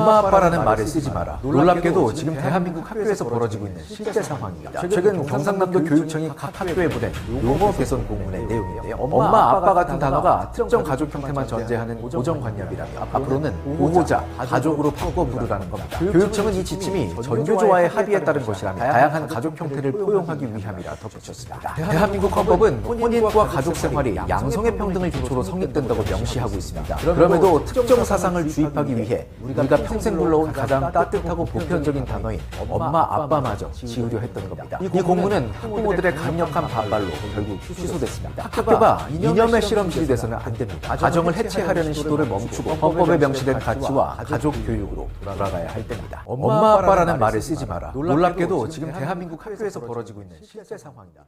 엄마 아빠라는 말을 쓰지 마라. 놀랍게도 지금 대한민국 학교에서 벌어지고 있는 실제 상황입니다. 최근 경상남도 교육청이 각 학교에 보낸 용어 개선 공문의 내용인데요. 엄마 아빠 같은 단어가 특정 가족 형태만 전제하는 고정관념이라며 앞으로는 보호자, 가족으로 바꿔 부르라는 겁니다. 교육청은 이 지침이 전교조와의 합의에 따른 것이라며 다양한 가족 형태를 포용하기 위함이라 덧붙였습니다. 대한민국 헌법은 혼인과 가족 생활이 양성의 평등을 기초로 성립된다고 명시하고 있습니다. 그럼에도 특정 사상을 주입하기 위해 우리가 평생 불러온 가장 따뜻하고 보편적인 단어인 엄마 아빠마저 지우려 했던 겁니다. 이 공문은 학부모들의 강력한 반발로 결국 취소됐습니다. 학교가 이념의 실험실이 돼서는 안 됩니다. 가정을 해체하려는 시도를 멈추고 헌법에 명시된 가치와 가족 교육으로 돌아가야 할 때입니다. 엄마 아빠라는 말을 쓰지 마라. 놀랍게도 지금 대한민국 학교에서 벌어지고 있는 실제 상황입니다.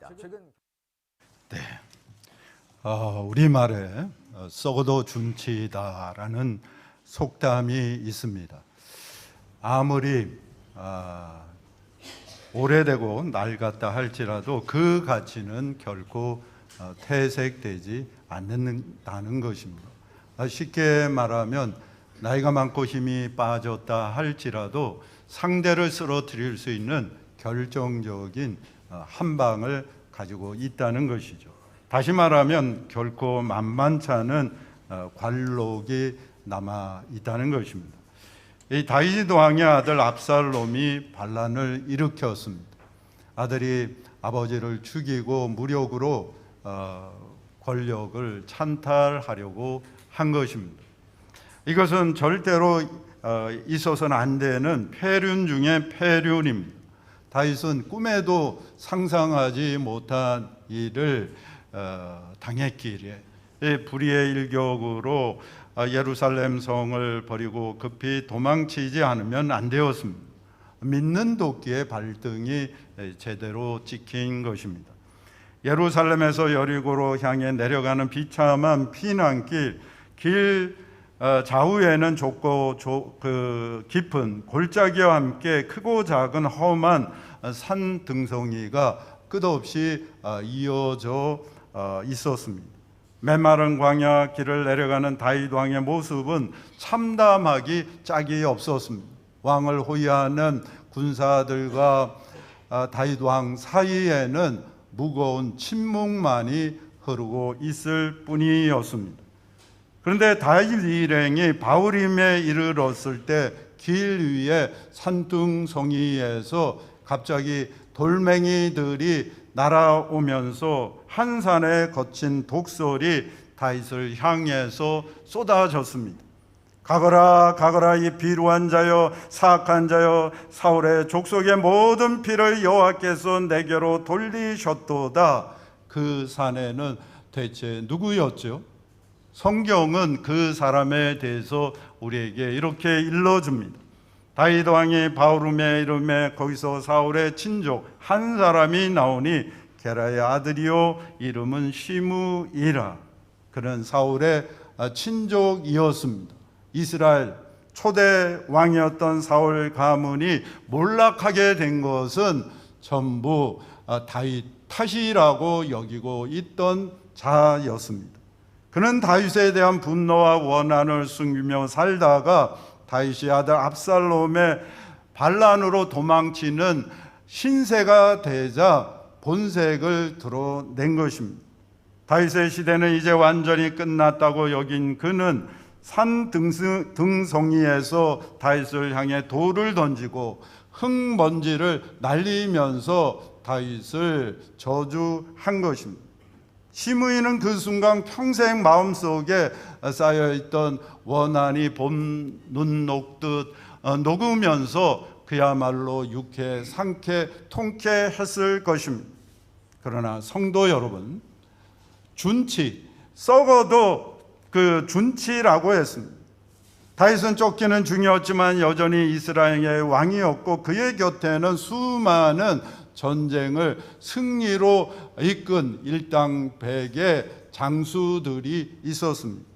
네, 우리말에 썩어도 준치다라는 속담이 있습니다. 아무리 오래되고 낡았다 할지라도 그 가치는 결코 퇴색되지 않는다는 것입니다. 쉽게 말하면 나이가 많고 힘이 빠졌다 할지라도 상대를 쓰러뜨릴 수 있는 결정적인 한 방을 가지고 있다는 것이죠. 다시 말하면 결코 만만치 않은 관록이 남아 있다는 것입니다. 이 다윗 왕의 아들 압살롬이 반란을 일으켰습니다. 아들이 아버지를 죽이고 무력으로 권력을 찬탈하려고 한 것입니다. 이것은 절대로 있어서는 안 되는 폐륜 중에 폐륜입니다. 다윗은 꿈에도 상상하지 못한 일을 당했기에 불의의 일격으로 예루살렘 성을 버리고 급히 도망치지 않으면 안 되었습니다. 믿는 도끼의 발등이 제대로 찍힌 것입니다. 예루살렘에서 여리고로 향해 내려가는 비참한 피난길, 길 좌우에는 좁고 깊은 골짜기와 함께 크고 작은 험한 산 등성이가 끝없이 이어져 있었습니다. 메마른 광야 길을 내려가는 다윗 왕의 모습은 참담하기 짝이 없었습니다. 왕을 호위하는 군사들과 다윗 왕 사이에는 무거운 침묵만이 흐르고 있을 뿐이었습니다. 그런데 다윗 일행이 바후림에 이르렀을 때 길 위에 산등성이에서 갑자기 돌멩이들이 날아오면서 한 산에 거친 독설이 다윗을 향해서 쏟아졌습니다. 가거라 가거라 이 비루한 자여 사악한 자여 사울의 족속의 모든 피를 여호와께서 내게로 돌리셨도다. 그 산에는 대체 누구였죠? 성경은 그 사람에 대해서 우리에게 이렇게 일러줍니다. 다윗 왕이 바후림에 이름에 거기서 사울의 친족 한 사람이 나오니 게라의 아들이요 이름은 시므이라. 그는 사울의 친족이었습니다. 이스라엘 초대 왕이었던 사울 가문이 몰락하게 된 것은 전부 다윗 탓이라고 여기고 있던 자였습니다. 그는 다윗에 대한 분노와 원한을 숨기며 살다가 다윗의 아들 압살롬의 반란으로 도망치는 신세가 되자 본색을 드러낸 것입니다. 다윗의 시대는 이제 완전히 끝났다고 여긴 그는 산 등성이에서 다윗을 향해 돌을 던지고 흙먼지를 날리면서 다윗을 저주한 것입니다. 시므이는 그 순간 평생 마음속에 쌓여있던 원한이 봄 눈 녹듯 녹으면서 그야말로 유쾌, 상쾌, 통쾌했을 것입니다. 그러나 성도 여러분, 준치, 썩어도 그 준치라고 했습니다. 다윗은 쫓기는 중이었지만 여전히 이스라엘의 왕이었고 그의 곁에는 수많은 전쟁을 승리로 이끈 일당백의 장수들이 있었습니다.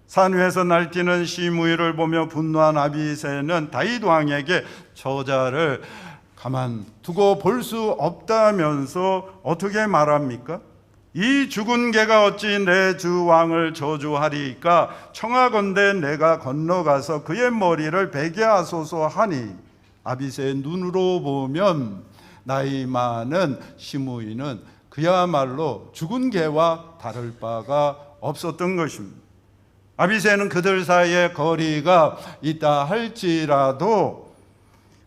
산 위에서 날뛰는 시므이를 보며 분노한 아비새는 다윗 왕에게 저자를 가만두고 볼 수 없다면서 어떻게 말합니까? 이 죽은 개가 어찌 내 주 왕을 저주하리이까? 청하건대 내가 건너가서 그의 머리를 베게 하소서 하니, 아비새의 눈으로 보면 나이 많은 시므이는 그야말로 죽은 개와 다를 바가 없었던 것입니다. 아비새는 그들 사이에 거리가 있다 할지라도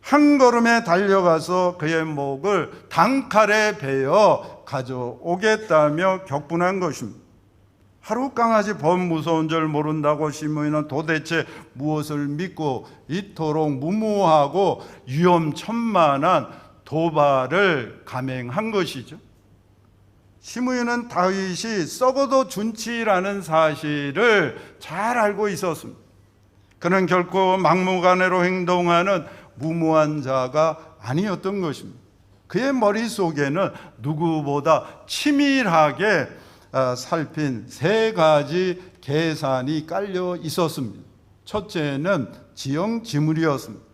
한 걸음에 달려가서 그의 목을 단칼에 베어 가져오겠다며 격분한 것입니다. 하루 강아지 범 무서운 줄 모른다고 시므이는 도대체 무엇을 믿고 이토록 무모하고 위험천만한 도발을 감행한 것이죠? 시므이는 다윗이 썩어도 준치라는 사실을 잘 알고 있었습니다. 그는 결코 막무가내로 행동하는 무모한 자가 아니었던 것입니다. 그의 머릿속에는 누구보다 치밀하게 살핀 세 가지 계산이 깔려 있었습니다. 첫째는 지형지물이었습니다.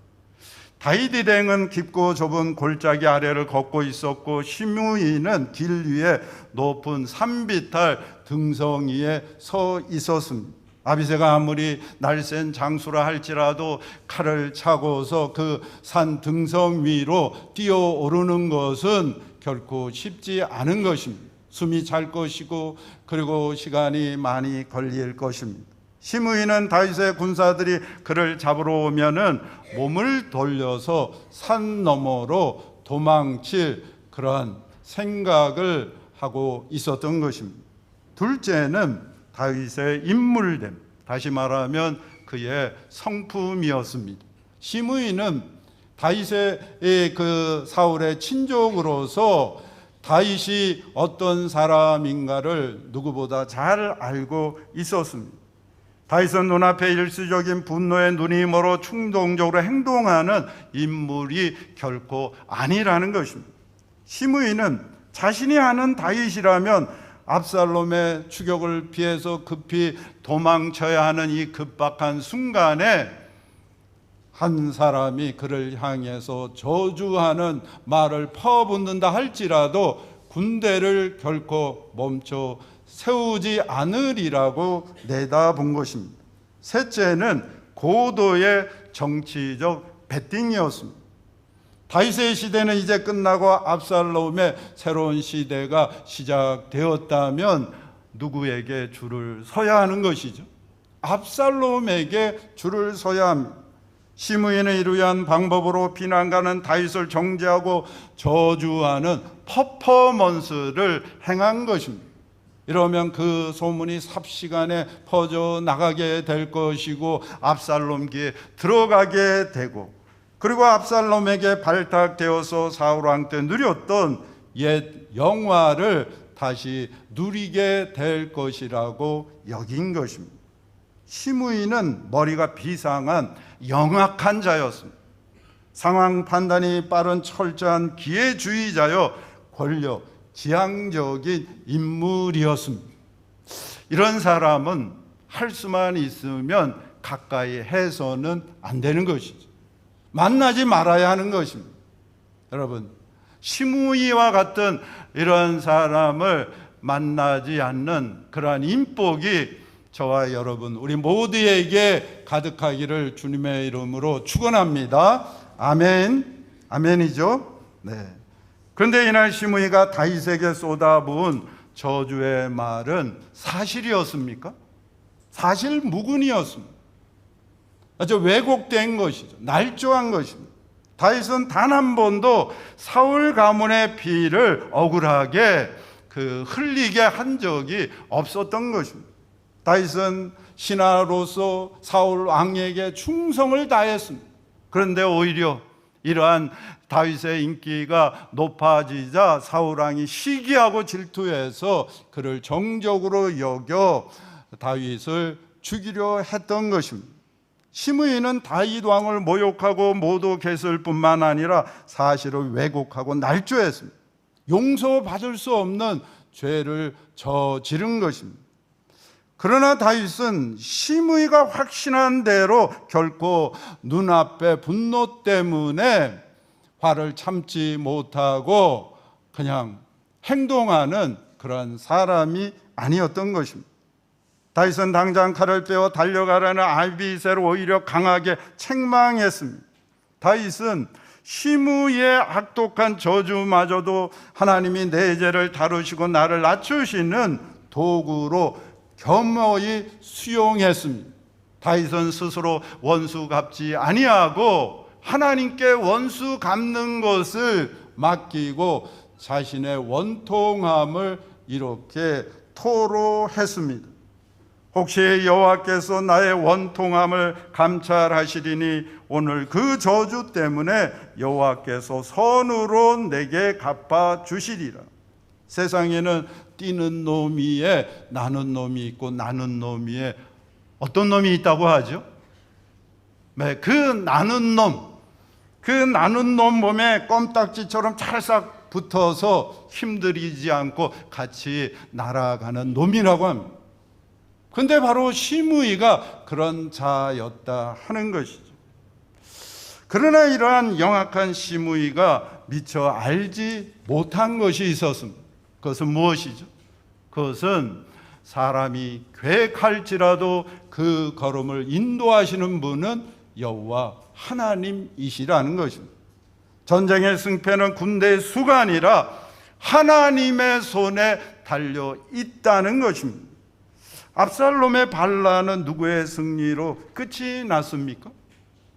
다윗 일행은 깊고 좁은 골짜기 아래를 걷고 있었고 시므이는 길 위에 높은 산비탈 등성이에 서 있었습니다. 아비새가 아무리 날쌘 장수라 할지라도 칼을 차고서 그 산 등성 위로 뛰어오르는 것은 결코 쉽지 않은 것입니다. 숨이 찰 것이고 그리고 시간이 많이 걸릴 것입니다. 시므이는 다윗의 군사들이 그를 잡으러 오면은 몸을 돌려서 산 너머로 도망칠 그러한 생각을 하고 있었던 것입니다. 둘째는 다윗의 인물됨, 다시 말하면 그의 성품이었습니다. 시므이는 다윗의 그 사울의 친족으로서 다윗이 어떤 사람인가를 누구보다 잘 알고 있었습니다. 다윗은 눈앞에 일시적인 분노에 눈이 멀어 충동적으로 행동하는 인물이 결코 아니라는 것입니다. 시므이는 자신이 아는 다윗이라면 압살롬의 추격을 피해서 급히 도망쳐야 하는 이 급박한 순간에 한 사람이 그를 향해서 저주하는 말을 퍼붓는다 할지라도 군대를 결코 멈춰 세우지 않으리라고 내다본 것입니다. 셋째는 고도의 정치적 배팅이었습니다. 다윗의 시대는 이제 끝나고 압살롬의 새로운 시대가 시작되었다면 누구에게 줄을 서야 하는 것이죠? 압살롬에게 줄을 서야 합니다. 시므이는 이를 위한 방법으로 비난가는 다윗을 정죄하고 저주하는 퍼포먼스를 행한 것입니다. 이러면 그 소문이 삽시간에 퍼져나가게 될 것이고 압살롬 귀에 들어가게 되고, 그리고 압살롬에게 발탁되어서 사울왕 때 누렸던 옛 영화를 다시 누리게 될 것이라고 여긴 것입니다. 시므이는 머리가 비상한 영악한 자였습니다. 상황 판단이 빠른 철저한 기회주의자여 권력 지향적인 인물이었습니다. 이런 사람은 할 수만 있으면 가까이 해서는 안 되는 것이죠. 만나지 말아야 하는 것입니다. 여러분, 시므이와 같은 이런 사람을 만나지 않는 그러한 인복이 저와 여러분 우리 모두에게 가득하기를 주님의 이름으로 축원합니다. 아멘. 아멘이죠. 네. 그런데 이날 시므이가 다윗에게 쏟아부은 저주의 말은 사실이었습니까? 사실 무근이었습니다. 아주 왜곡된 것이죠. 날조한 것입니다. 다윗은 단 한 번도 사울 가문의 피를 억울하게 흘리게 한 적이 없었던 것입니다. 다윗은 신하로서 사울 왕에게 충성을 다했습니다. 그런데 오히려 이러한 다윗의 인기가 높아지자 사울 왕이 시기하고 질투해서 그를 정적으로 여겨 다윗을 죽이려 했던 것입니다. 시므이는 다윗 왕을 모욕하고 모독했을 뿐만 아니라 사실을 왜곡하고 날조했습니다. 용서받을 수 없는 죄를 저지른 것입니다. 그러나 다윗은 시므이가 확신한 대로 결코 눈앞의 분노 때문에 화를 참지 못하고 그냥 행동하는 그러한 사람이 아니었던 것입니다. 다윗은 당장 칼을 빼어 달려가라는 아비새를 오히려 강하게 책망했습니다. 다윗은 시므이의 악독한 저주마저도 하나님이 내 죄를 다루시고 나를 낮추시는 도구로 겸허히 수용했습니다. 다윗은 스스로 원수 갚지 아니하고 하나님께 원수 갚는 것을 맡기고 자신의 원통함을 이렇게 토로했습니다. 혹시 여호와께서 나의 원통함을 감찰하시리니 오늘 그 저주 때문에 여호와께서 선으로 내게 갚아주시리라. 세상에는 뛰는 놈이에 나는 놈이 있고 나는 놈이에 어떤 놈이 있다고 하죠? 네, 그 나는 놈 몸에 껌딱지처럼 찰싹 붙어서 힘들이지 않고 같이 날아가는 놈이라고 합니다. 근데 바로 시므이가 그런 자였다 하는 것이죠. 그러나 이러한 영악한 시므이가 미처 알지 못한 것이 있었습니다. 그것은 무엇이죠? 그것은 사람이 계획할지라도 그 걸음을 인도하시는 분은 여호와 하나님이시라는 것입니다. 전쟁의 승패는 군대의 수가 아니라 하나님의 손에 달려 있다는 것입니다. 압살롬의 반란은 누구의 승리로 끝이 났습니까?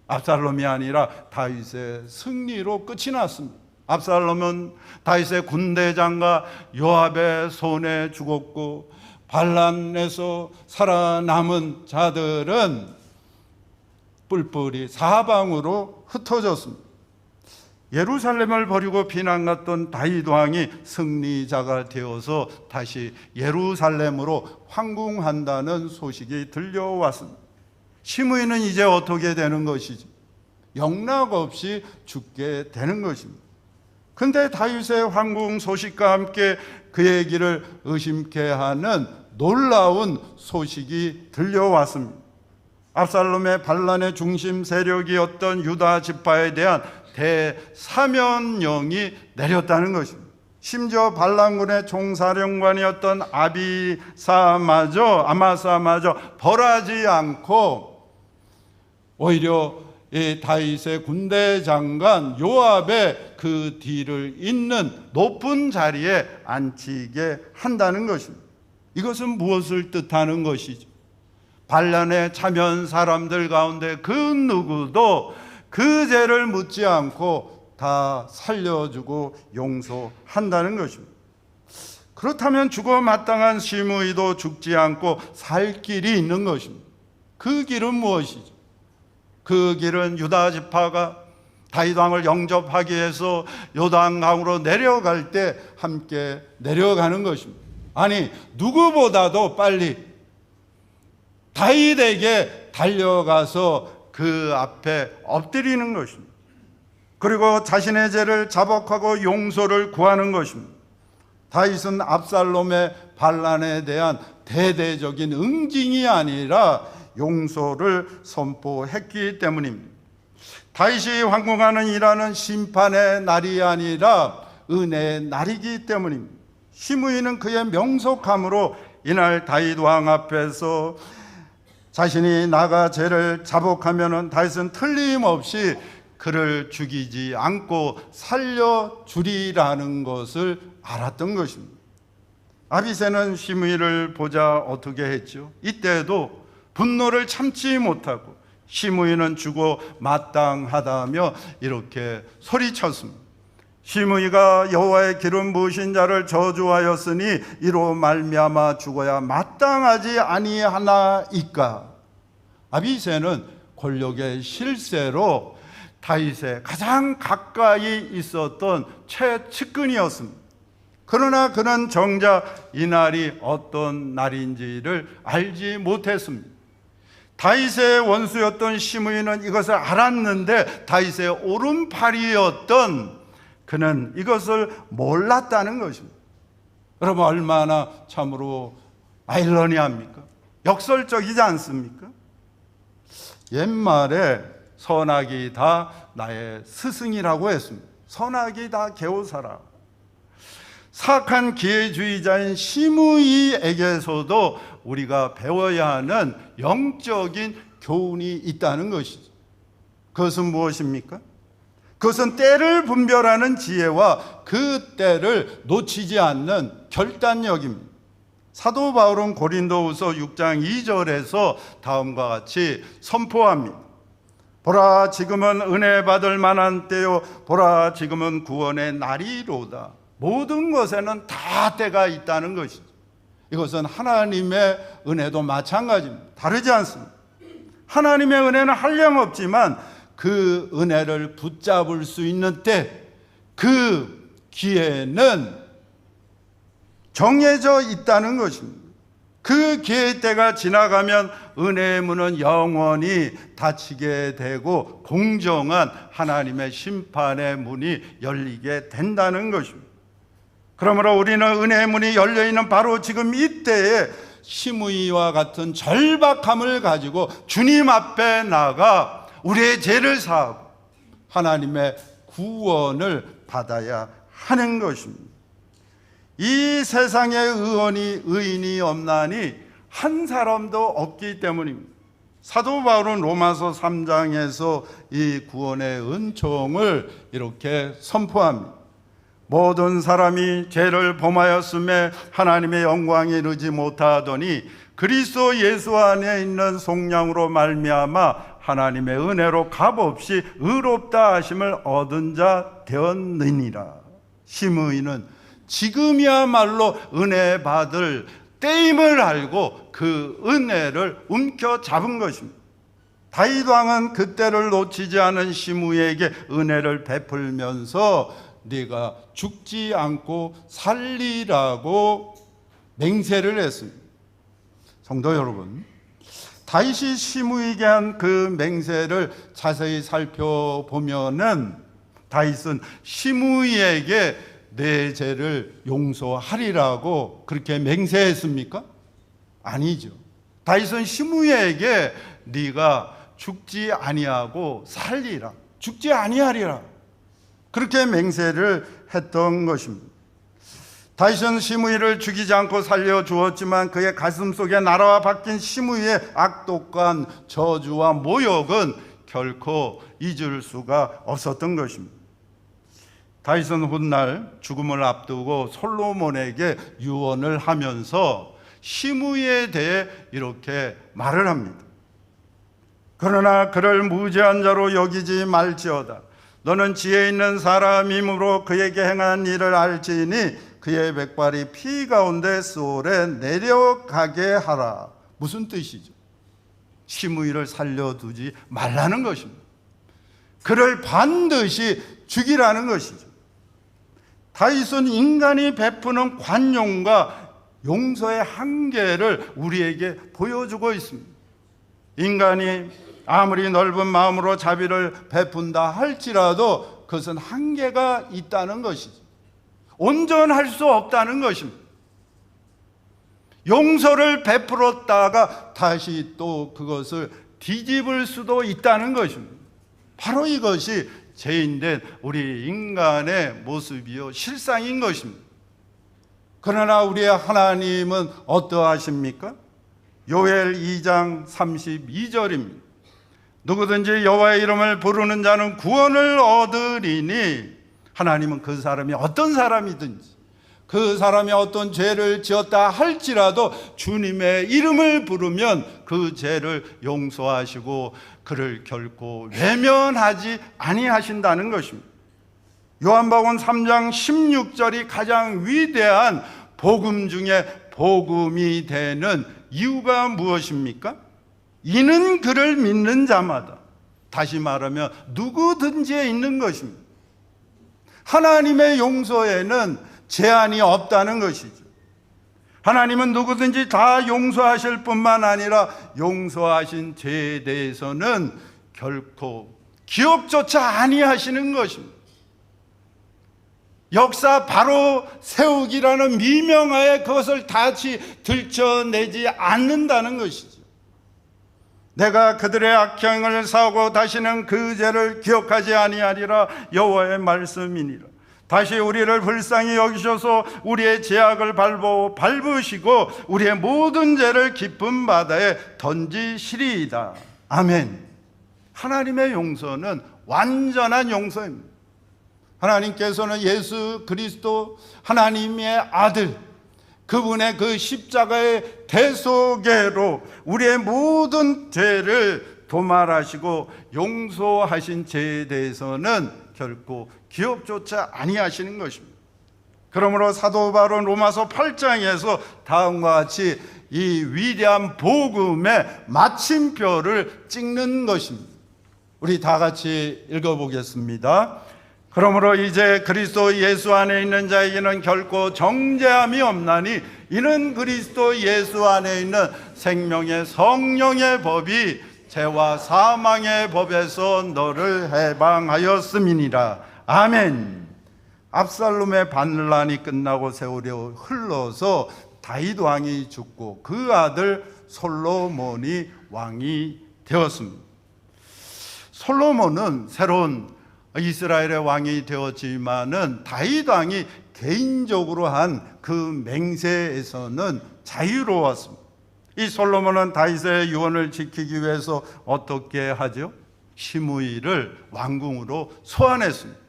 압살롬이 아니라 다윗의 승리로 끝이 났습니다. 압살롬은 다윗의 군대장과 요압의 손에 죽었고 반란에서 살아남은 자들은 뿔뿔이 사방으로 흩어졌습니다. 예루살렘을 버리고 피난갔던 다윗 왕이 승리자가 되어서 다시 예루살렘으로 황궁한다는 소식이 들려왔습니다. 시므이는 이제 어떻게 되는 것이지? 영락없이 죽게 되는 것입니다. 근데 다윗의 황궁 소식과 함께 그의 길을 의심케 하는 놀라운 소식이 들려왔습니다. 압살롬의 반란의 중심 세력이었던 유다 지파에 대한 대사면령이 내렸다는 것입니다. 심지어 반란군의 총사령관이었던 아마사마저 벌하지 않고 오히려 이 다윗의 군대 장관 요압의 그 뒤를 잇는 높은 자리에 앉히게 한다는 것입니다. 이것은 무엇을 뜻하는 것이죠? 반란에 참여한 사람들 가운데 그 누구도 그 죄를 묻지 않고 다 살려주고 용서한다는 것입니다. 그렇다면 죽어 마땅한 시므이도 죽지 않고 살 길이 있는 것입니다. 그 길은 무엇이죠? 그 길은 유다 지파가 다윗 왕을 영접하기 위해서 요단강으로 내려갈 때 함께 내려가는 것입니다. 아니, 누구보다도 빨리 다윗에게 달려가서 그 앞에 엎드리는 것입니다. 그리고 자신의 죄를 자복하고 용서를 구하는 것입니다. 다윗은 압살롬의 반란에 대한 대대적인 응징이 아니라 용서를 선포했기 때문입니다. 다윗이 황궁하는 일하는 심판의 날이 아니라 은혜의 날이기 때문입니다. 시므이는 그의 명석함으로 이날 다윗 왕 앞에서 자신이 나가 죄를 자복하면 다윗은 틀림없이 그를 죽이지 않고 살려주리라는 것을 알았던 것입니다. 아비새는 시므이를 보자 어떻게 했죠? 이때에도 분노를 참지 못하고 시므이는 죽어 마땅하다며 이렇게 소리쳤습니다. 시므이가 여호와의 기름 부으신 자를 저주하였으니 이로 말미암아 죽어야 마땅하지 아니하나이까. 아비새는 권력의 실세로 다윗의 가장 가까이 있었던 최측근이었습니다. 그러나 그는 정작 이날이 어떤 날인지를 알지 못했습니다. 다윗의 원수였던 시므이는 이것을 알았는데 다윗의 오른팔이었던 그는 이것을 몰랐다는 것입니다. 여러분, 얼마나 참으로 아이러니합니까? 역설적이지 않습니까? 옛말에 선악이 다 나의 스승이라고 했습니다. 선악이 다 개오사라. 사악한 기회주의자인 시므이에게서도 우리가 배워야 하는 영적인 교훈이 있다는 것이죠. 그것은 무엇입니까? 그것은 때를 분별하는 지혜와 그 때를 놓치지 않는 결단력입니다. 사도 바울은 고린도후서 6장 2절에서 다음과 같이 선포합니다. 보라, 지금은 은혜 받을 만한 때요, 보라, 지금은 구원의 날이로다. 모든 것에는 다 때가 있다는 것이죠. 이것은 하나님의 은혜도 마찬가지입니다. 다르지 않습니다. 하나님의 은혜는 한량없지만 그 은혜를 붙잡을 수 있는 때, 그 기회는 정해져 있다는 것입니다. 그 기회의 때가 지나가면 은혜의 문은 영원히 닫히게 되고 공정한 하나님의 심판의 문이 열리게 된다는 것입니다. 그러므로 우리는 은혜의 문이 열려있는 바로 지금 이때에 시므이와 같은 절박함을 가지고 주님 앞에 나가 우리의 죄를 사하고 하나님의 구원을 받아야 하는 것입니다. 이 세상에 의인이 없나니 한 사람도 없기 때문입니다. 사도 바울은 로마서 3장에서 이 구원의 은총을 이렇게 선포합니다. 모든 사람이 죄를 범하였음에 하나님의 영광에 이르지 못하더니 그리스도 예수 안에 있는 속량으로 말미암아 하나님의 은혜로 값없이 의롭다 하심을 얻은 자 되었느니라. 시므이는 지금이야말로 은혜 받을 때임을 알고 그 은혜를 움켜잡은 것입니다. 다윗 왕은 그때를 놓치지 않은 시므이에게 은혜를 베풀면서 네가 죽지 않고 살리라고 맹세를 했습니다. 성도 여러분, 다윗이 시므이에게 한 그 맹세를 자세히 살펴보면은 다윗은 시므이에게 내 죄를 용서하리라고 그렇게 맹세했습니까? 아니죠. 다윗은 시므이에게 네가 죽지 아니하고 살리라, 죽지 아니하리라, 그렇게 맹세를 했던 것입니다. 다윗은 시므이를 죽이지 않고 살려주었지만 그의 가슴 속에 날아와 박힌 시므이의 악독한 저주와 모욕은 결코 잊을 수가 없었던 것입니다. 다윗은 훗날 죽음을 앞두고 솔로몬에게 유언을 하면서 시므이에 대해 이렇게 말을 합니다. 그러나 그를 무죄한 자로 여기지 말지어다. 너는 지혜 있는 사람이므로 그에게 행한 일을 알지니 그의 백발이 피 가운데 수월에 내려가게 하라. 무슨 뜻이죠? 시므이를 살려두지 말라는 것입니다. 그를 반드시 죽이라는 것이죠. 다윗은 인간이 베푸는 관용과 용서의 한계를 우리에게 보여주고 있습니다. 인간이 아무리 넓은 마음으로 자비를 베푼다 할지라도 그것은 한계가 있다는 것이죠. 온전할 수 없다는 것입니다. 용서를 베풀었다가 다시 또 그것을 뒤집을 수도 있다는 것입니다. 바로 이것이 죄인된 우리 인간의 모습이요 실상인 것입니다. 그러나 우리의 하나님은 어떠하십니까? 요엘 2장 32절입니다. 누구든지 여호와의 이름을 부르는 자는 구원을 얻으리니, 하나님은 그 사람이 어떤 사람이든지 그 사람이 어떤 죄를 지었다 할지라도 주님의 이름을 부르면 그 죄를 용서하시고 그를 결코 외면하지 아니하신다는 것입니다. 요한복음 3장 16절이 가장 위대한 복음 중에 복음이 되는 이유가 무엇입니까? 이는 그를 믿는 자마다, 다시 말하면 누구든지에 있는 것입니다. 하나님의 용서에는 제한이 없다는 것이죠. 하나님은 누구든지 다 용서하실 뿐만 아니라 용서하신 죄에 대해서는 결코 기억조차 아니하시는 것입니다. 역사 바로 세우기라는 미명하에 그것을 다시 들춰내지 않는다는 것이죠. 내가 그들의 악행을 사하고 다시는 그 죄를 기억하지 아니하리라, 여호와의 말씀이니라. 다시 우리를 불쌍히 여기셔서 우리의 죄악을 밟으시고 우리의 모든 죄를 깊은 바다에 던지시리이다. 아멘. 하나님의 용서는 완전한 용서입니다. 하나님께서는 예수 그리스도 하나님의 아들, 그분의 그 십자가의 대속죄로 우리의 모든 죄를 도말하시고 용서하신 죄에 대해서는 결코 기억조차 아니하시는 것입니다. 그러므로 사도 바울은 로마서 8장에서 다음과 같이 이 위대한 복음의 마침표를 찍는 것입니다. 우리 다 같이 읽어보겠습니다. 그러므로 이제 그리스도 예수 안에 있는 자에게는 결코 정죄함이 없나니 이는 그리스도 예수 안에 있는 생명의 성령의 법이 죄와 사망의 법에서 너를 해방하였음이니라. 아멘. 압살롬의 반란이 끝나고 세월이 흘러서 다윗 왕이 죽고 그 아들 솔로몬이 왕이 되었습니다. 솔로몬은 새로운 이스라엘의 왕이 되었지만은 다윗 왕이 개인적으로 한 그 맹세에서는 자유로웠습니다. 이 솔로몬은 다윗의 유언을 지키기 위해서 어떻게 하죠? 시므이를 왕궁으로 소환했습니다.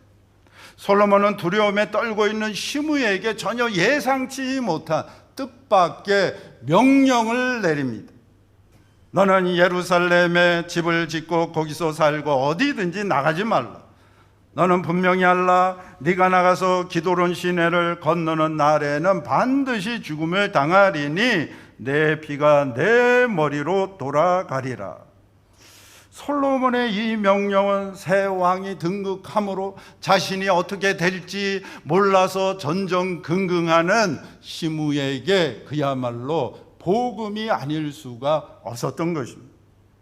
솔로몬은 두려움에 떨고 있는 시므이에게 전혀 예상치 못한 뜻밖의 명령을 내립니다. 너는 예루살렘에 집을 짓고 거기서 살고 어디든지 나가지 말라. 너는 분명히 알라. 네가 나가서 기도론 시내를 건너는 날에는 반드시 죽음을 당하리니 내 피가 내 머리로 돌아가리라. 솔로몬의 이 명령은 새 왕이 등극함으로 자신이 어떻게 될지 몰라서 전전긍긍하는 시므이에게 그야말로 복음이 아닐 수가 없었던 것입니다.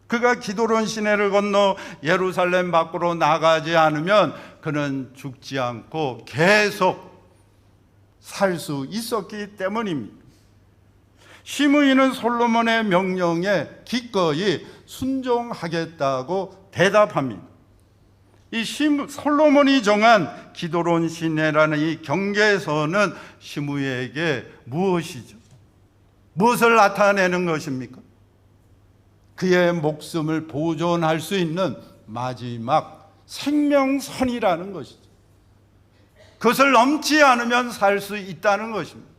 그가 기도론 시내를 건너 예루살렘 밖으로 나가지 않으면 그는 죽지 않고 계속 살 수 있었기 때문입니다. 시므이는 솔로몬의 명령에 기꺼이 순종하겠다고 대답합니다. 이 솔로몬이 정한 기도론 시내라는 이 경계선은 시므이에게 무엇이죠? 무엇을 나타내는 것입니까? 그의 목숨을 보존할 수 있는 마지막 생명선이라는 것이죠. 그것을 넘지 않으면 살 수 있다는 것입니다.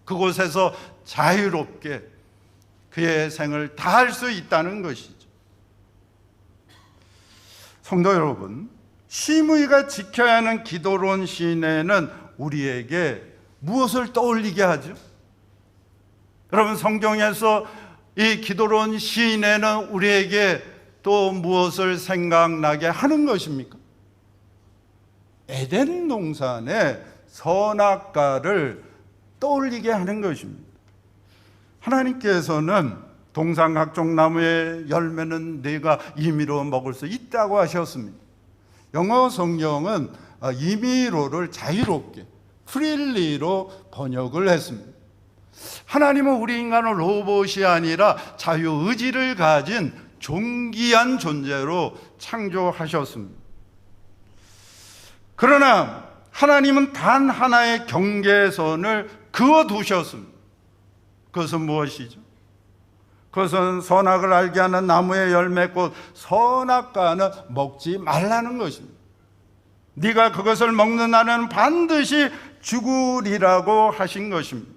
그곳에서 자유롭게 그의 생을 다할 수 있다는 것이죠. 성도 여러분, 시므이가 지켜야 하는 기도론 시내는 우리에게 무엇을 떠올리게 하죠? 여러분, 성경에서 이 기도론 시내는 우리에게 또 무엇을 생각나게 하는 것입니까? 에덴 동산의 선악과를 떠올리게 하는 것입니다. 하나님께서는 동산 각종 나무의 열매는 네가 임의로 먹을 수 있다고 하셨습니다. 영어 성경은 임의로를 자유롭게 프릴리로 번역을 했습니다. 하나님은 우리 인간을 로봇이 아니라 자유의지를 가진 존귀한 존재로 창조하셨습니다. 그러나 하나님은 단 하나의 경계선을 그어두셨습니다. 그것은 무엇이죠? 그것은 선악을 알게 하는 나무의 열매꽃 선악과는 먹지 말라는 것입니다. 네가 그것을 먹는 날은 반드시 죽으리라고 하신 것입니다.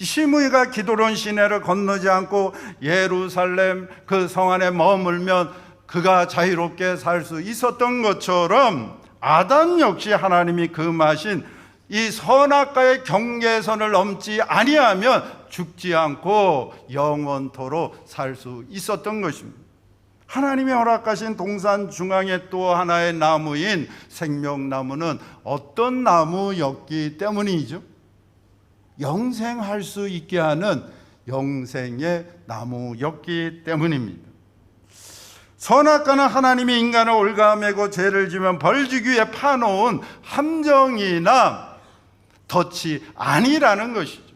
시므이가 기도론 시내를 건너지 않고 예루살렘 그 성 안에 머물면 그가 자유롭게 살 수 있었던 것처럼 아담 역시 하나님이 금하신 이 선악과의 경계선을 넘지 아니하면 죽지 않고 영원토록 살 수 있었던 것입니다. 하나님이 허락하신 동산 중앙에 또 하나의 나무인 생명나무는 어떤 나무였기 때문이죠? 영생할 수 있게 하는 영생의 나무였기 때문입니다. 선악과는 하나님이 인간을 올가매고 죄를 지면 벌주기 위해 파놓은 함정이나 덫이 아니라는 것이죠.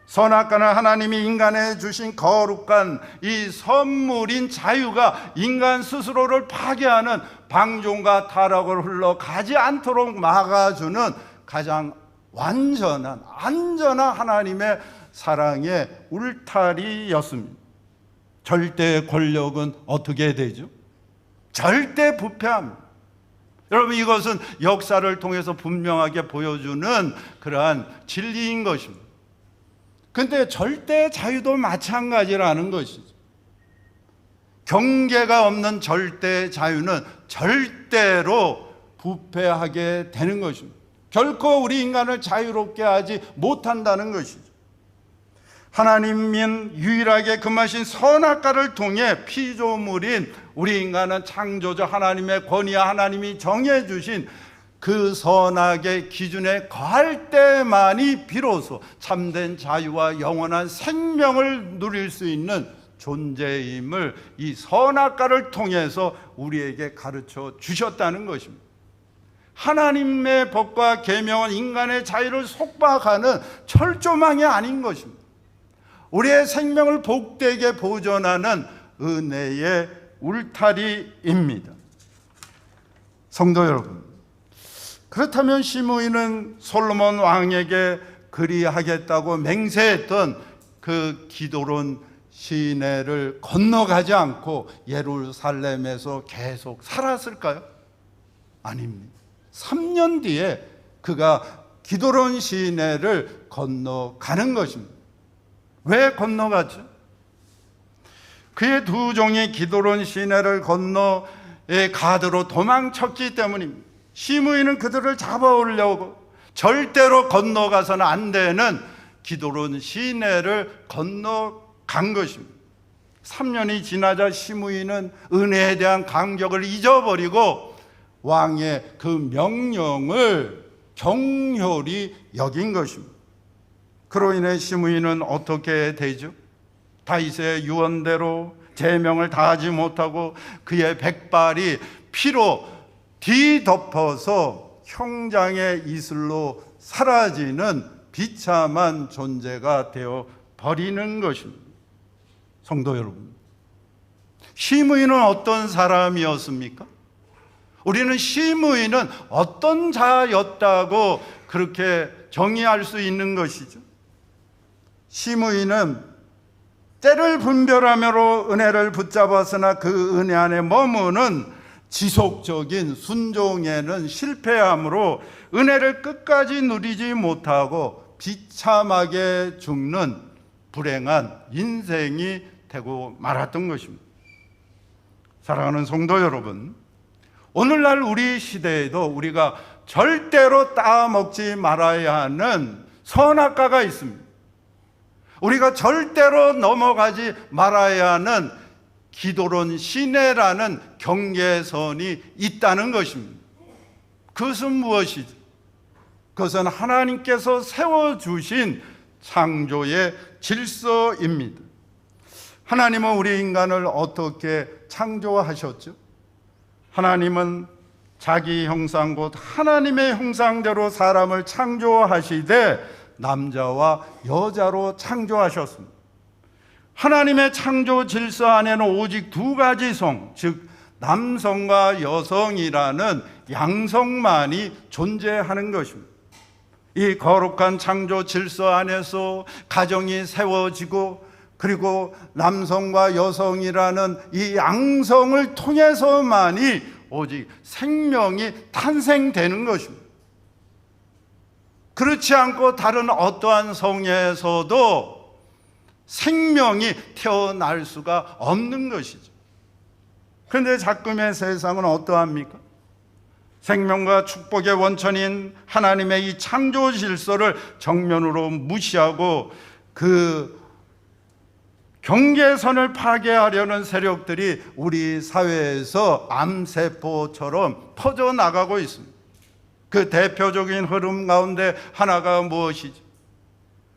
선악과는 하나님이 인간에 주신 거룩한 이 선물인 자유가 인간 스스로를 파괴하는 방종과 타락을 흘러가지 않도록 막아주는 가장 완전한 안전한 하나님의 사랑의 울타리였습니다. 절대 권력은 어떻게 되죠? 절대 부패합니다. 여러분, 이것은 역사를 통해서 분명하게 보여주는 그러한 진리인 것입니다. 근데 절대 자유도 마찬가지라는 것이죠. 경계가 없는 절대 자유는 절대로 부패하게 되는 것입니다. 결코 우리 인간을 자유롭게 하지 못한다는 것이죠. 하나님은 유일하게 금하신 선악과를 통해 피조물인 우리 인간은 창조주 하나님의 권위와 하나님이 정해주신 그 선악의 기준에 거할 때만이 비로소 참된 자유와 영원한 생명을 누릴 수 있는 존재임을 이 선악과를 통해서 우리에게 가르쳐 주셨다는 것입니다. 하나님의 법과 계명은 인간의 자유를 속박하는 철조망이 아닌 것입니다. 우리의 생명을 복되게 보존하는 은혜의 울타리입니다. 성도 여러분, 그렇다면 시므이는 솔로몬 왕에게 그리하겠다고 맹세했던 그 기도론 시내를 건너가지 않고 예루살렘에서 계속 살았을까요? 아닙니다. 3년 뒤에 그가 기도론 시내를 건너가는 것입니다. 왜 건너가죠? 그의 두 종이 기도론 시내를 건너 가드로 도망쳤기 때문입니다. 시므이는 그들을 잡아오려고 절대로 건너가서는 안 되는 기도론 시내를 건너간 것입니다. 3년이 지나자 시므이는 은혜에 대한 감격을 잊어버리고 왕의 그 명령을 경홀히 여긴 것입니다. 그로 인해 시므이는 어떻게 되죠? 다윗의 유언대로 제명을 다하지 못하고 그의 백발이 피로 뒤덮어서 형장의 이슬로 사라지는 비참한 존재가 되어 버리는 것입니다. 성도 여러분, 시므이는 어떤 사람이었습니까? 우리는 시므이는 어떤 자였다고 그렇게 정의할 수 있는 것이죠. 시므이는 때를 분별하므로 은혜를 붙잡았으나 그 은혜 안에 머무는 지속적인 순종에는 실패함으로 은혜를 끝까지 누리지 못하고 비참하게 죽는 불행한 인생이 되고 말았던 것입니다. 사랑하는 성도 여러분, 오늘날 우리 시대에도 우리가 절대로 따먹지 말아야 하는 선악과가 있습니다. 우리가 절대로 넘어가지 말아야 하는 기도론 시내라는 경계선이 있다는 것입니다. 그것은 무엇이죠? 그것은 하나님께서 세워주신 창조의 질서입니다. 하나님은 우리 인간을 어떻게 창조하셨죠? 하나님은 자기 형상 곧 하나님의 형상대로 사람을 창조하시되 남자와 여자로 창조하셨습니다. 하나님의 창조 질서 안에는 오직 두 가지 성, 즉 남성과 여성이라는 양성만이 존재하는 것입니다. 이 거룩한 창조 질서 안에서 가정이 세워지고 그리고 남성과 여성이라는 이 양성을 통해서만이 오직 생명이 탄생되는 것입니다. 그렇지 않고 다른 어떠한 성에서도 생명이 태어날 수가 없는 것이죠. 그런데 작금의 세상은 어떠합니까? 생명과 축복의 원천인 하나님의 이 창조 질서를 정면으로 무시하고 그 경계선을 파괴하려는 세력들이 우리 사회에서 암세포처럼 퍼져나가고 있습니다. 그 대표적인 흐름 가운데 하나가 무엇이죠?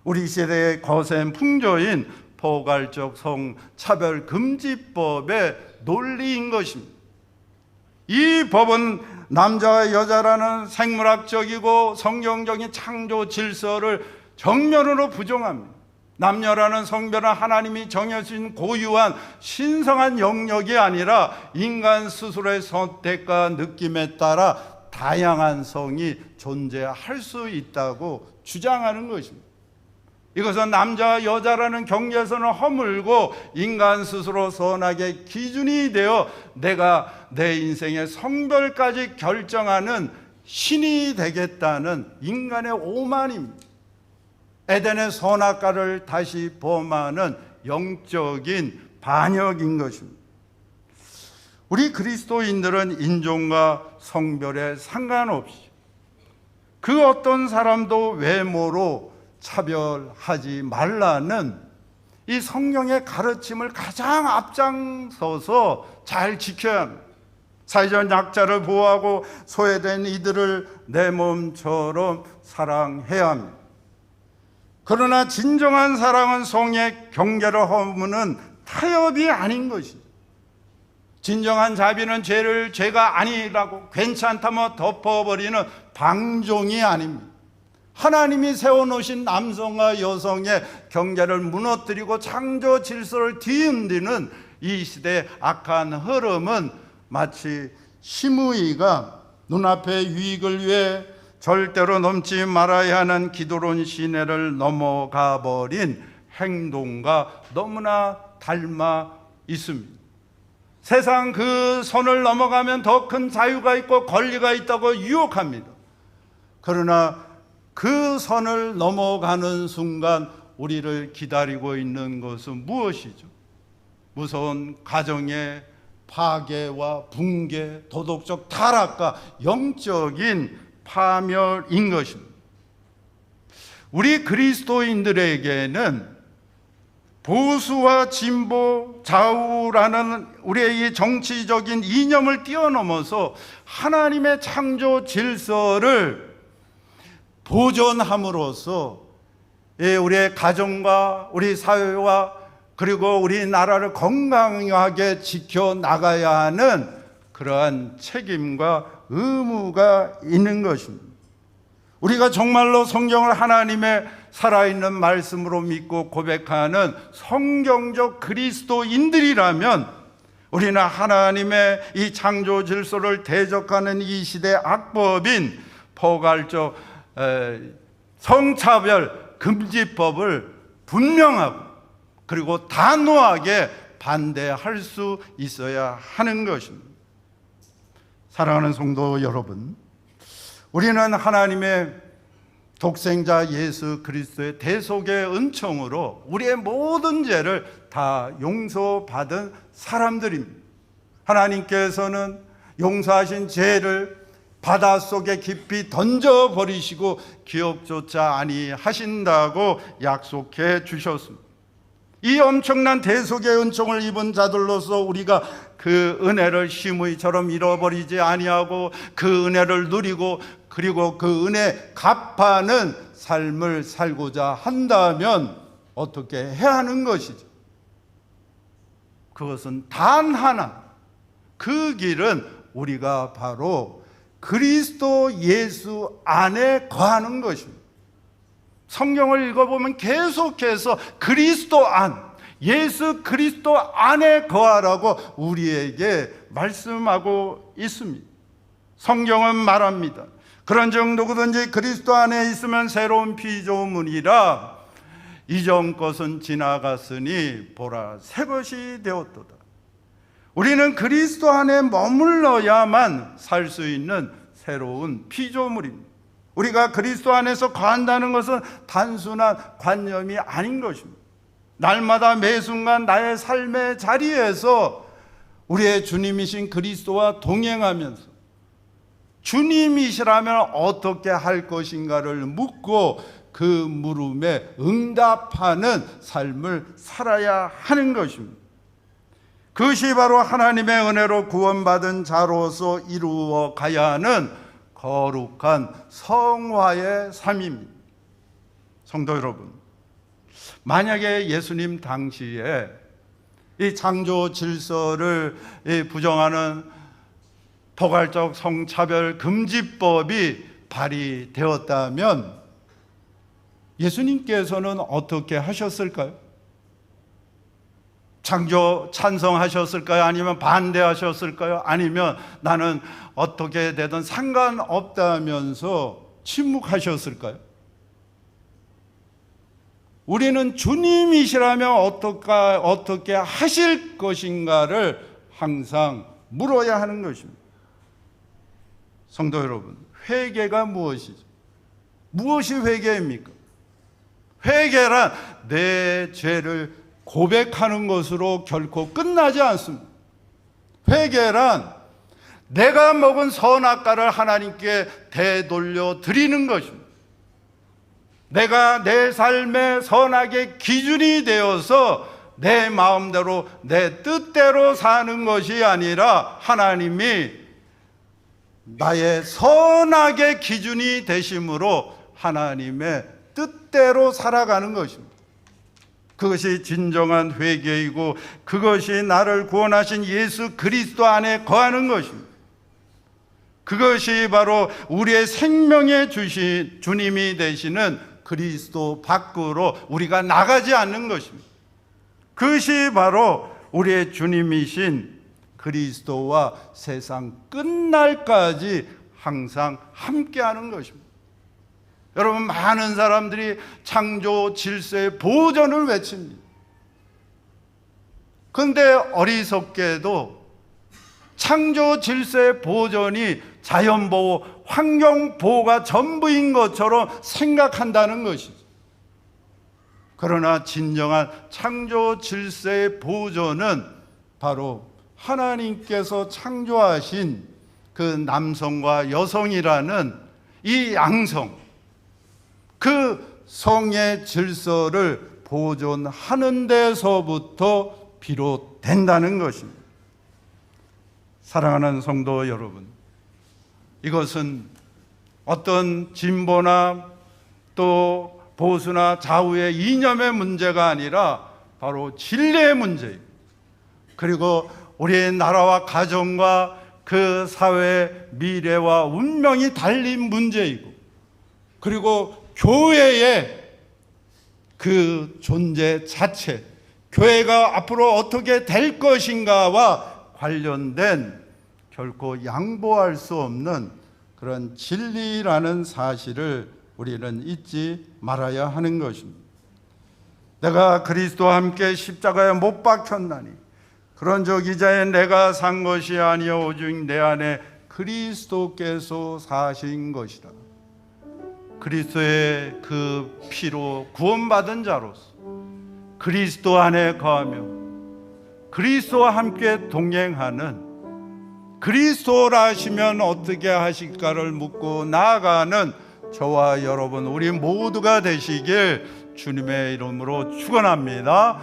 우리 시대의 거센 풍조인 포괄적 성차별금지법의 논리인 것입니다. 이 법은 남자와 여자라는 생물학적이고 성경적인 창조 질서를 정면으로 부정합니다. 남녀라는 성별은 하나님이 정해진 고유한 신성한 영역이 아니라 인간 스스로의 선택과 느낌에 따라 다양한 성이 존재할 수 있다고 주장하는 것입니다. 이것은 남자와 여자라는 경계선을 허물고 인간 스스로 선악의 기준이 되어 내가 내 인생의 성별까지 결정하는 신이 되겠다는 인간의 오만입니다. 에덴의 선악과를 다시 범하는 영적인 반역인 것입니다. 우리 그리스도인들은 인종과 성별에 상관없이 그 어떤 사람도 외모로 차별하지 말라는 이 성경의 가르침을 가장 앞장서서 잘 지켜야 합니다. 사회적 약자를 보호하고 소외된 이들을 내 몸처럼 사랑해야 합니다. 그러나 진정한 사랑은 성의 경계를 허무는 타협이 아닌 것이죠. 진정한 자비는 죄를 죄가 아니라고 괜찮다며 덮어버리는 방종이 아닙니다. 하나님이 세워놓으신 남성과 여성의 경계를 무너뜨리고 창조 질서를 뒤흔드는 이 시대의 악한 흐름은 마치 심의가 눈앞의 유익을 위해 절대로 넘지 말아야 하는 기도론 시내를 넘어가 버린 행동과 너무나 닮아 있습니다. 세상 그 선을 넘어가면 더 큰 자유가 있고 권리가 있다고 유혹합니다. 그러나 그 선을 넘어가는 순간 우리를 기다리고 있는 것은 무엇이죠? 무서운 가정의 파괴와 붕괴, 도덕적 타락과 영적인 파멸인 것입니다. 우리 그리스도인들에게는 보수와 진보, 좌우라는 우리의 이 정치적인 이념을 뛰어넘어서 하나님의 창조 질서를 보존함으로써 우리의 가정과 우리 사회와 그리고 우리나라를 건강하게 지켜나가야 하는 그러한 책임과 의무가 있는 것입니다. 우리가 정말로 성경을 하나님의 살아있는 말씀으로 믿고 고백하는 성경적 그리스도인들이라면 우리는 하나님의 이 창조 질서를 대적하는 이 시대의 악법인 포괄적 성차별 금지법을 분명하고 그리고 단호하게 반대할 수 있어야 하는 것입니다. 사랑하는 성도 여러분, 우리는 하나님의 독생자 예수 그리스도의 대속의 은총으로 우리의 모든 죄를 다 용서받은 사람들입니다. 하나님께서는 용서하신 죄를 바닷속에 깊이 던져버리시고 기억조차 아니하신다고 약속해 주셨습니다. 이 엄청난 대속의 은총을 입은 자들로서 우리가 그 은혜를 심의처럼 잃어버리지 아니하고 그 은혜를 누리고 그리고 그 은혜 갚아는 삶을 살고자 한다면 어떻게 해야 하는 것이죠? 그것은 단 하나, 그 길은 우리가 바로 그리스도 예수 안에 거하는 것입니다. 성경을 읽어보면 계속해서 그리스도 안, 예수 그리스도 안에 거하라고 우리에게 말씀하고 있습니다. 성경은 말합니다. 그런즉 누구든지 그리스도 안에 있으면 새로운 피조물이라 이전 것은 지나갔으니 보라 새 것이 되었도다. 우리는 그리스도 안에 머물러야만 살 수 있는 새로운 피조물입니다. 우리가 그리스도 안에서 거한다는 것은 단순한 관념이 아닌 것입니다. 날마다 매 순간 나의 삶의 자리에서 우리의 주님이신 그리스도와 동행하면서 주님이시라면 어떻게 할 것인가를 묻고 그 물음에 응답하는 삶을 살아야 하는 것입니다. 그것이 바로 하나님의 은혜로 구원받은 자로서 이루어 가야 하는 거룩한 성화의 삶입니다. 성도 여러분, 만약에 예수님 당시에 이 창조 질서를 부정하는 포괄적 성차별 금지법이 발의되었다면 예수님께서는 어떻게 하셨을까요? 창조 찬성하셨을까요? 아니면 반대하셨을까요? 아니면 나는 어떻게 되든 상관없다면서 침묵하셨을까요? 우리는 주님이시라면 어떻게 하실 것인가를 항상 물어야 하는 것입니다. 성도 여러분, 회개가 무엇이죠? 무엇이 회개입니까? 회개란 내 죄를 고백하는 것으로 결코 끝나지 않습니다. 회개란 내가 먹은 선악과를 하나님께 되돌려 드리는 것입니다. 내가 내 삶의 선악의 기준이 되어서 내 마음대로 내 뜻대로 사는 것이 아니라 하나님이 나의 선악의 기준이 되심으로 하나님의 뜻대로 살아가는 것입니다. 그것이 진정한 회개이고 그것이 나를 구원하신 예수 그리스도 안에 거하는 것입니다. 그것이 바로 우리의 생명의 주님이 되시는 그리스도 밖으로 우리가 나가지 않는 것입니다. 그것이 바로 우리의 주님이신 그리스도와 세상 끝날까지 항상 함께하는 것입니다. 여러분, 많은 사람들이 창조 질서의 보존을 외칩니다. 그런데 어리석게도 창조 질서의 보존이 자연보호, 환경보호가 전부인 것처럼 생각한다는 것이죠. 그러나 진정한 창조 질서의 보존은 바로 하나님께서 창조하신 그 남성과 여성이라는 이 양성, 그 성의 질서를 보존하는 데서부터 비롯된다는 것입니다. 사랑하는 성도 여러분, 이것은 어떤 진보나 또 보수나 좌우의 이념의 문제가 아니라 바로 진리의 문제입니다. 그리고 우리의 나라와 가정과 그 사회의 미래와 운명이 달린 문제이고, 그리고 교회의 그 존재 자체, 교회가 앞으로 어떻게 될 것인가와 관련된 결코 양보할 수 없는 그런 진리라는 사실을 우리는 잊지 말아야 하는 것입니다. 내가 그리스도와 함께 십자가에 못 박혔나니 그런즉 이제 내가 산 것이 아니요 오직 내 안에 그리스도께서 사신 것이라. 그리스도의 그 피로 구원받은 자로서 그리스도 안에 거하며 그리스도와 함께 동행하는, 그리스도라 하시면 어떻게 하실까를 묻고 나아가는 저와 여러분 우리 모두가 되시길 주님의 이름으로 축원합니다.